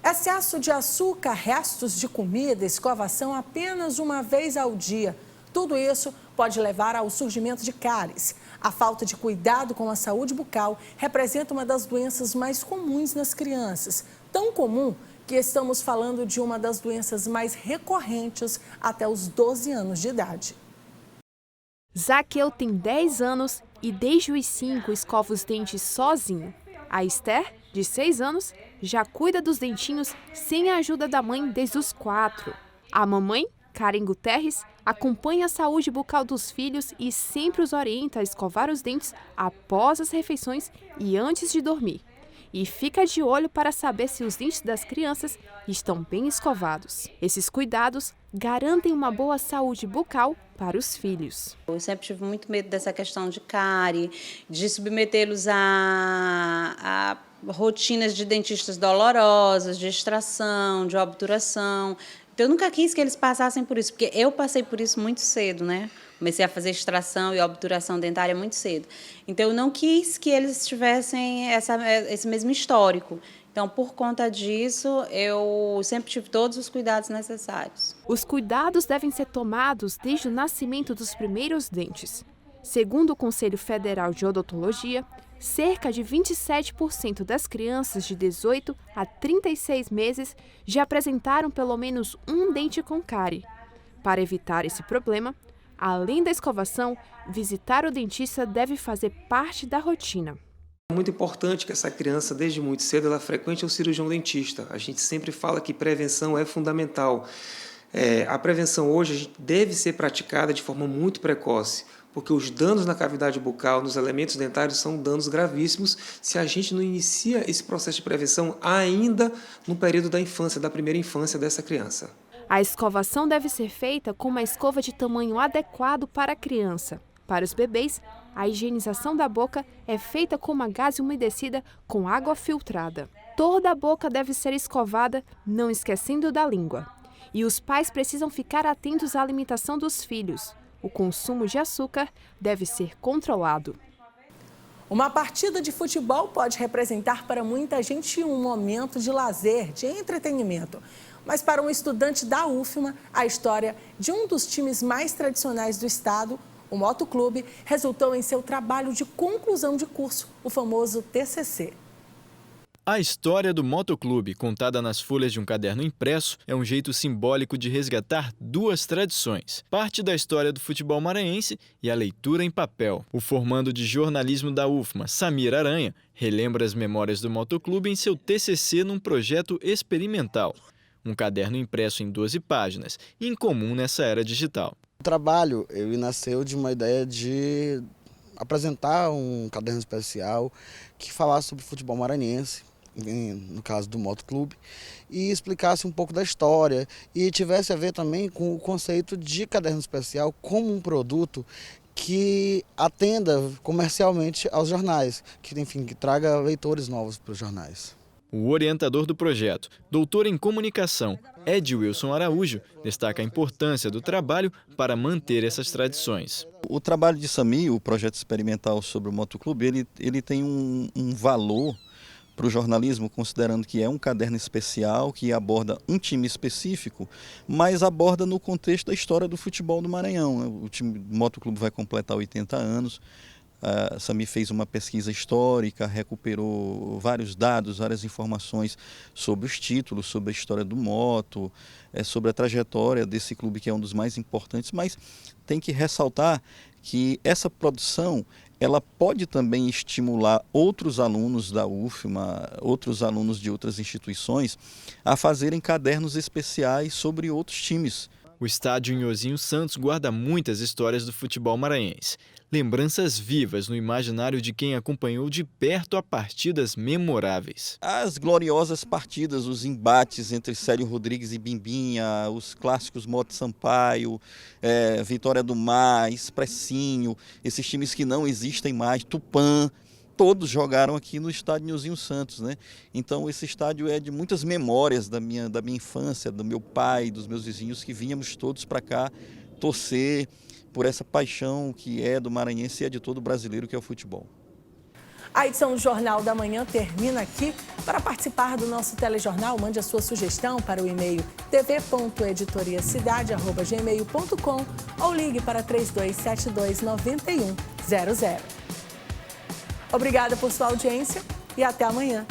Excesso de açúcar, restos de comida, escovação apenas uma vez ao dia. Tudo isso pode levar ao surgimento de cáries. A falta de cuidado com a saúde bucal representa uma das doenças mais comuns nas crianças. Tão comum que estamos falando de uma das doenças mais recorrentes até os 12 anos de idade. Zaqueu tem 10 anos e desde os 5 escova os dentes sozinho. A Esther, de 6 anos, já cuida dos dentinhos sem a ajuda da mãe desde os 4. A mamãe, Karen Guterres, acompanha a saúde bucal dos filhos e sempre os orienta a escovar os dentes após as refeições e antes de dormir. E fica de olho para saber se os dentes das crianças estão bem escovados. Esses cuidados garantem uma boa saúde bucal para os filhos. Eu sempre tive muito medo dessa questão de cárie, de submetê-los a rotinas de dentistas dolorosas, de extração, de obturação. Então, eu nunca quis que eles passassem por isso, porque eu passei por isso muito cedo, né? Comecei a fazer extração e obturação dentária muito cedo. Então, eu não quis que eles tivessem esse mesmo histórico. Então, por conta disso, eu sempre tive todos os cuidados necessários. Os cuidados devem ser tomados desde o nascimento dos primeiros dentes. Segundo o Conselho Federal de Odontologia, cerca de 27% das crianças de 18 a 36 meses já apresentaram pelo menos um dente com cárie. Para evitar esse problema, além da escovação, visitar o dentista deve fazer parte da rotina. É muito importante que essa criança, desde muito cedo, ela frequente o cirurgião dentista. A gente sempre fala que prevenção é fundamental. A prevenção hoje deve ser praticada de forma muito precoce, porque os danos na cavidade bucal, nos elementos dentários, são danos gravíssimos se a gente não inicia esse processo de prevenção ainda no período da infância, da primeira infância dessa criança. A escovação deve ser feita com uma escova de tamanho adequado para a criança. Para os bebês, a higienização da boca é feita com uma gaze umedecida com água filtrada. Toda a boca deve ser escovada, não esquecendo da língua. E os pais precisam ficar atentos à alimentação dos filhos. O consumo de açúcar deve ser controlado. Uma partida de futebol pode representar para muita gente um momento de lazer, de entretenimento. Mas para um estudante da UFMA, a história de um dos times mais tradicionais do estado, o Motoclube, resultou em seu trabalho de conclusão de curso, o famoso TCC. A história do Motoclube, contada nas folhas de um caderno impresso, é um jeito simbólico de resgatar duas tradições. Parte da história do futebol maranhense e a leitura em papel. O formando de jornalismo da UFMA, Samir Aranha, relembra as memórias do Motoclube em seu TCC num projeto experimental. Um caderno impresso em 12 páginas, incomum nessa era digital. O trabalho ele nasceu de uma ideia de apresentar um caderno especial que falasse sobre futebol maranhense, no caso do Motoclube, e explicasse um pouco da história e tivesse a ver também com o conceito de caderno especial como um produto que atenda comercialmente aos jornais, que traga leitores novos para os jornais. O orientador do projeto, doutor em comunicação, Ed Wilson Araújo, destaca a importância do trabalho para manter essas tradições. O trabalho de Samir, o projeto experimental sobre o Motoclube, ele tem um valor para o jornalismo, considerando que é um caderno especial que aborda um time específico, mas aborda no contexto da história do futebol do Maranhão. O time do Motoclube vai completar 80 anos. A Samir fez uma pesquisa histórica, recuperou vários dados, várias informações sobre os títulos, sobre a história do moto, sobre a trajetória desse clube que é um dos mais importantes, mas tem que ressaltar que essa produção ela pode também estimular outros alunos da UFMA, outros alunos de outras instituições, a fazerem cadernos especiais sobre outros times. O estádio Nhozinho Santos guarda muitas histórias do futebol maranhense. Lembranças vivas no imaginário de quem acompanhou de perto a partidas memoráveis. As gloriosas partidas, os embates entre Célio Rodrigues e Bimbinha, os clássicos Moto Sampaio, Vitória do Mar, Expressinho, esses times que não existem mais, Tupã, todos jogaram aqui no estádio Nhozinho Santos, né? Então esse estádio é de muitas memórias da minha infância, do meu pai, dos meus vizinhos, que vínhamos todos para cá torcer por essa paixão que é do maranhense e é de todo brasileiro, que é o futebol. A edição do Jornal da Manhã termina aqui. Para participar do nosso telejornal, mande a sua sugestão para o e-mail tv.editoriacidade@gmail.com ou ligue para 3272-9100. Obrigada por sua audiência e até amanhã.